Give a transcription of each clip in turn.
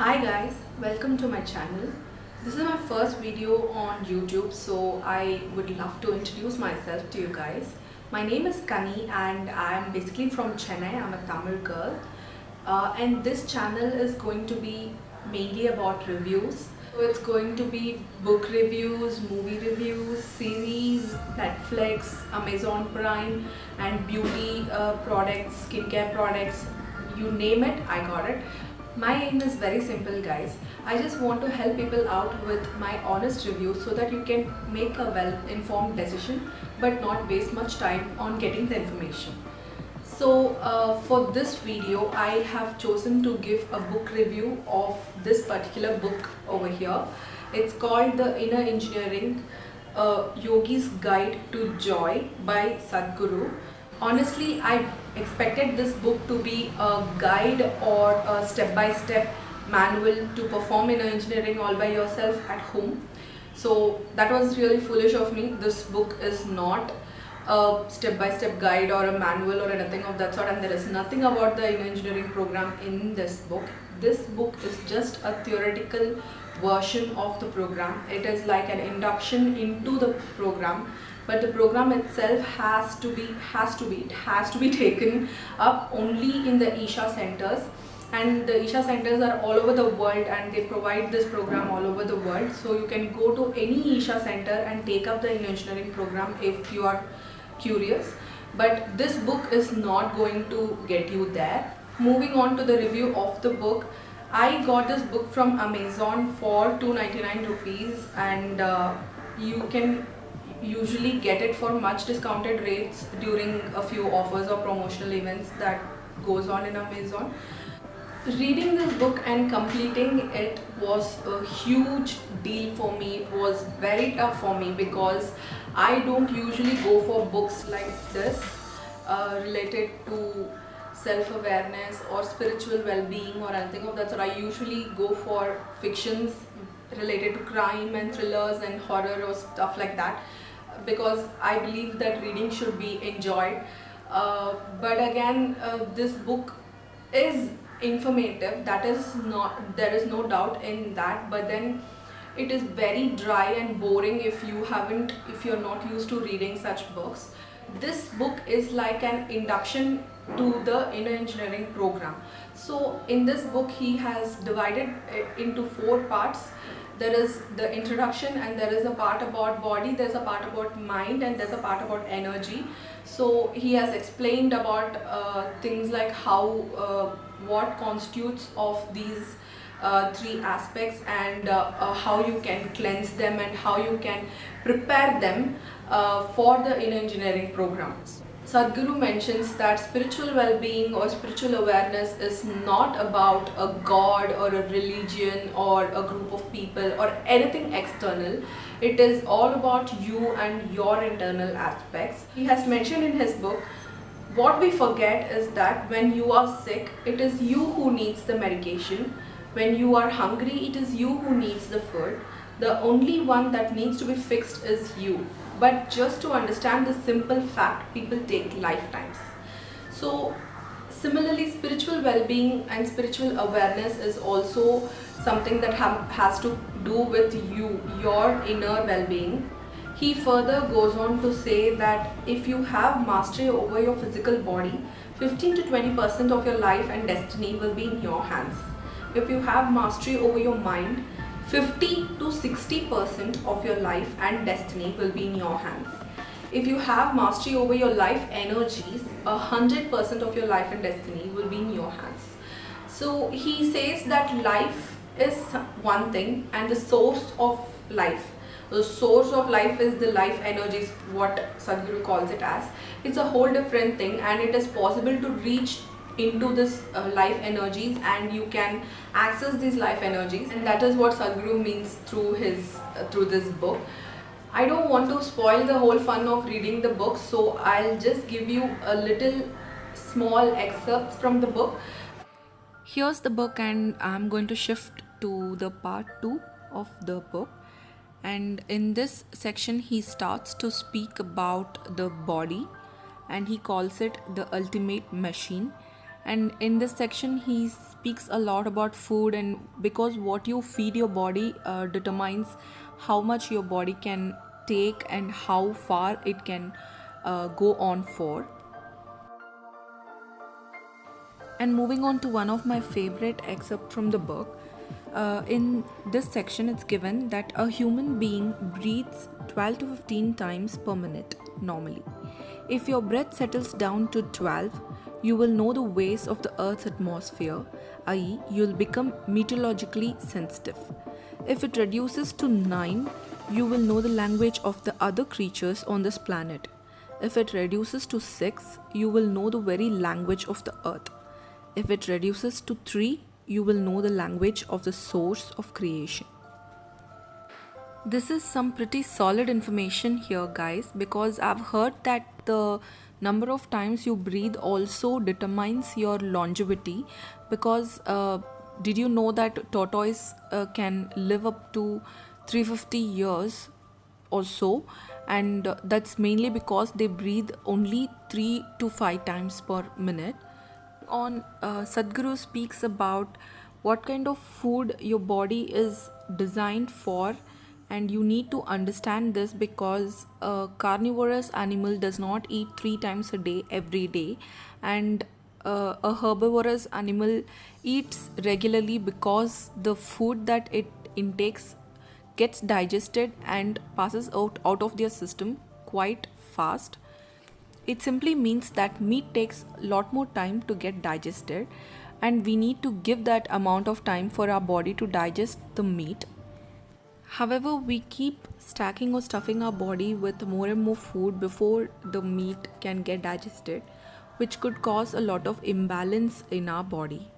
Hi guys, welcome to my channel. This is my first video on YouTube, so I would love to introduce myself to you guys. My name is Kani and I am basically from Chennai. I'm a Tamil girl. And this channel is going to be mainly about reviews. So it's going to be book reviews, movie reviews, series, Netflix, Amazon Prime, and beauty products, skincare products, you name it, I got it. My aim is very simple, guys. I just want to help people out with my honest reviews so that you can make a well-informed decision but not waste much time on getting the information. So for this video, I have chosen to give a book review of this particular book over here. It's called The Inner Engineering Yogi's Guide to Joy by Sadhguru. Honestly, I expected this book to be a guide or a step-by-step manual to perform inner engineering all by yourself at home. So that was really foolish of me. This book is not a step-by-step guide or a manual or anything of that sort, and there is nothing about the inner engineering program in this book. This book is just a theoretical version of the program. It is like an induction into the program, but the program itself has to be taken up only in the Isha centers, and the Isha centers are all over the world and they provide this program all over the world. So you can go to any Isha center and take up the inner engineering program if you are curious, but this book is not going to get you there. Moving on to the review of the book, I got this book from Amazon for 299 rupees, and you can usually get it for much discounted rates during a few offers or promotional events that goes on in Amazon. Reading this book and completing it was a huge deal for me. It was very tough for me because I don't usually go for books like this related to self-awareness or spiritual well-being or anything of that sort. I usually go for fictions related to crime and thrillers and horror or stuff like that, because I believe that reading should be enjoyed. But again, this book is informative, there is no doubt in that, but then it is very dry and boring if you're not used to reading such books. This book is like an induction to the inner engineering program. So in this book he has divided it into 4 parts. There is the introduction, and there is a part about body, there's a part about mind, and there's a part about energy. So he has explained about things like how what constitutes of these 3 aspects, and how you can cleanse them and how you can prepare them for the inner engineering programs. Sadhguru mentions that spiritual well-being or spiritual awareness is not about a god or a religion or a group of people or anything external. It is all about you and your internal aspects. He has mentioned in his book, what we forget is that when you are sick, it is you who needs the medication. When you are hungry, it is you who needs the food. The only one that needs to be fixed is you. But just to understand the simple fact, people take lifetimes. So similarly, spiritual well-being and spiritual awareness is also something that has to do with your inner well-being. He further goes on to say that if you have mastery over your physical body, 15 to 20% of your life and destiny will be in your hands. If you have mastery over your mind, 50 to 60% of your life and destiny will be in your hands. If you have mastery over your life energies, 100% of your life and destiny will be in your hands. So he says that life is one thing, and the source of life is the life energies, what Sadhguru calls it as. It's a whole different thing, and it is possible to reach into this life energies, and you can access these life energies, and that is what Sadhguru means through this book. I don't want to spoil the whole fun of reading the book, so I'll just give you a little small excerpts from the book. Here's the book, and I'm going to shift to the part 2 of the book. And in this section he starts to speak about the body, and he calls it the ultimate machine. And in this section, he speaks a lot about food, and because what you feed your body determines how much your body can take and how far it can go on for. And moving on to one of my favorite excerpt from the book, in this section it's given that a human being breathes 12 to 15 times per minute normally. If your breath settles down to 12, you will know the ways of the earth's atmosphere, i.e., you'll become meteorologically sensitive. If it reduces to 9, you will know the language of the other creatures on this planet. If it reduces to 6, you will know the very language of the earth. If it reduces to 3, you will know the language of the source of creation. This is some pretty solid information here, guys, because I've heard that the number of times you breathe also determines your longevity. Because did you know that tortoise can live up to 350 years or so, and that's mainly because they breathe only 3 to 5 times per minute. On Sadhguru speaks about what kind of food your body is designed for, and you need to understand this because a carnivorous animal does not eat 3 times a day every day, and a herbivorous animal eats regularly because the food that it intakes gets digested and passes out of their system quite fast. It simply means that meat takes a lot more time to get digested, and we need to give that amount of time for our body to digest the meat. However, we keep stacking or stuffing our body with more and more food before the meat can get digested, which could cause a lot of imbalance in our body.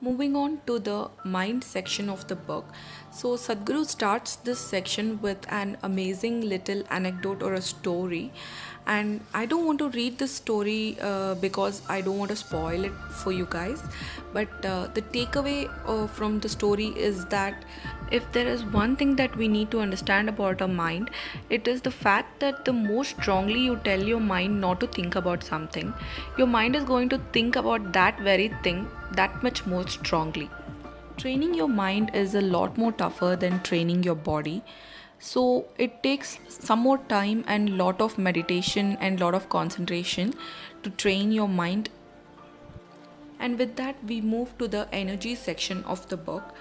Moving on to the mind section of the book. So, Sadhguru starts this section with an amazing little anecdote or a story. And I don't want to read this story because I don't want to spoil it for you guys. But the takeaway from the story is that if there is one thing that we need to understand about our mind, it is the fact that the more strongly you tell your mind not to think about something, your mind is going to think about that very thing that much more strongly. Training your mind is a lot more tougher than training your body. So it takes some more time and lot of meditation and lot of concentration to train your mind. And with that, we move to the energy section of the book.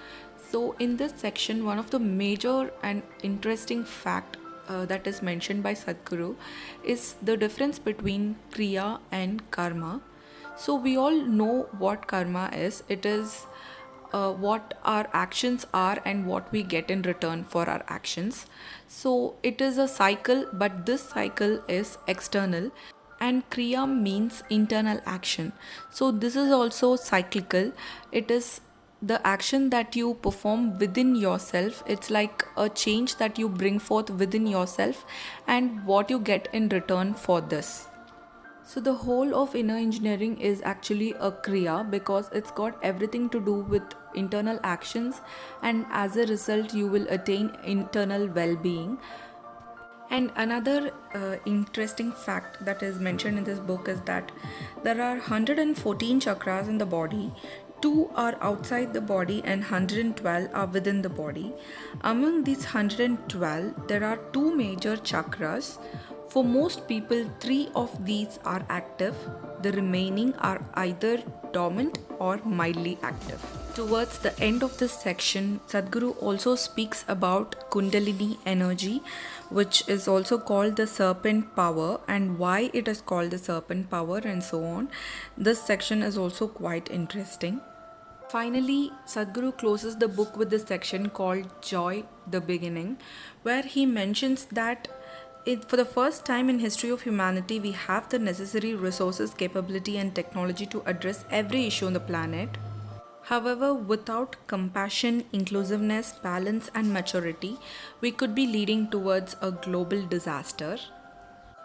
So in this section, one of the major and interesting fact that is mentioned by Sadhguru is the difference between kriya and karma. So we all know what karma is. It is what our actions are and what we get in return for our actions. So it is a cycle, but this cycle is external, and kriya means internal action. So this is also cyclical. It is the action that you perform within yourself. It's like a change that you bring forth within yourself and what you get in return for this. So the whole of inner engineering is actually a kriya because it's got everything to do with internal actions, and as a result you will attain internal well-being. And another interesting fact that is mentioned in this book is that there are 114 chakras in the body. 2 are outside the body and 112 are within the body. Among these 112, there are 2 major chakras. For most people, 3 of these are active. The remaining are either dormant or mildly active. Towards the end of this section, Sadhguru also speaks about Kundalini energy, which is also called the serpent power, and why it is called the serpent power and so on. This section is also quite interesting. Finally, Sadhguru closes the book with this section called Joy, the Beginning, where he mentions that for the first time in history of humanity, we have the necessary resources, capability and technology to address every issue on the planet. However, without compassion, inclusiveness, balance and maturity, we could be leading towards a global disaster.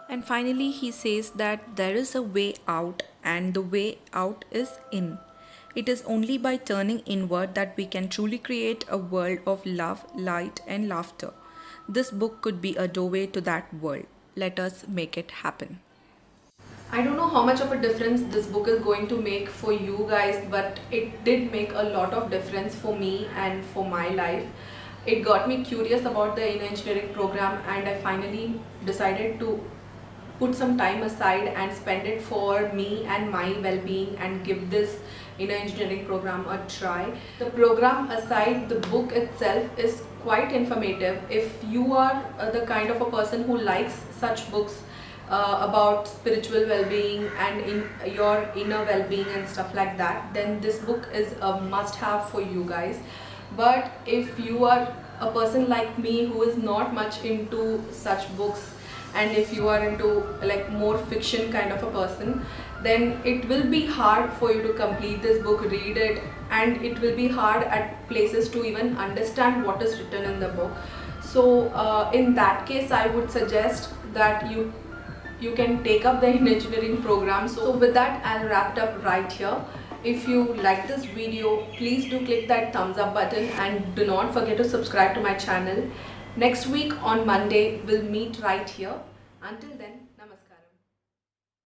And finally, he says that there is a way out, and the way out is in. It is only by turning inward that we can truly create a world of love, light and laughter. This book could be a doorway to that world. Let us make it happen. I don't know how much of a difference this book is going to make for you guys, but it did make a lot of difference for me and for my life. It got me curious about the inner engineering program, and I finally decided to put some time aside and spend it for me and my well-being and give this inner engineering program a try. The program aside, the book itself is quite informative. If you are the kind of a person who likes such books about spiritual well-being and in your inner well-being and stuff like that, then this book is a must-have for you guys. But if you are a person like me who is not much into such books, and if you are into like more fiction kind of a person, then it will be hard for you to complete this book, read it, and it will be hard at places to even understand what is written in the book. So in that case, I would suggest that you can take up the engineering program. So with that, I'll wrap it up right here. If you like this video, please do click that thumbs up button and do not forget to subscribe to my channel. Next week on Monday, we'll meet right here. Until then,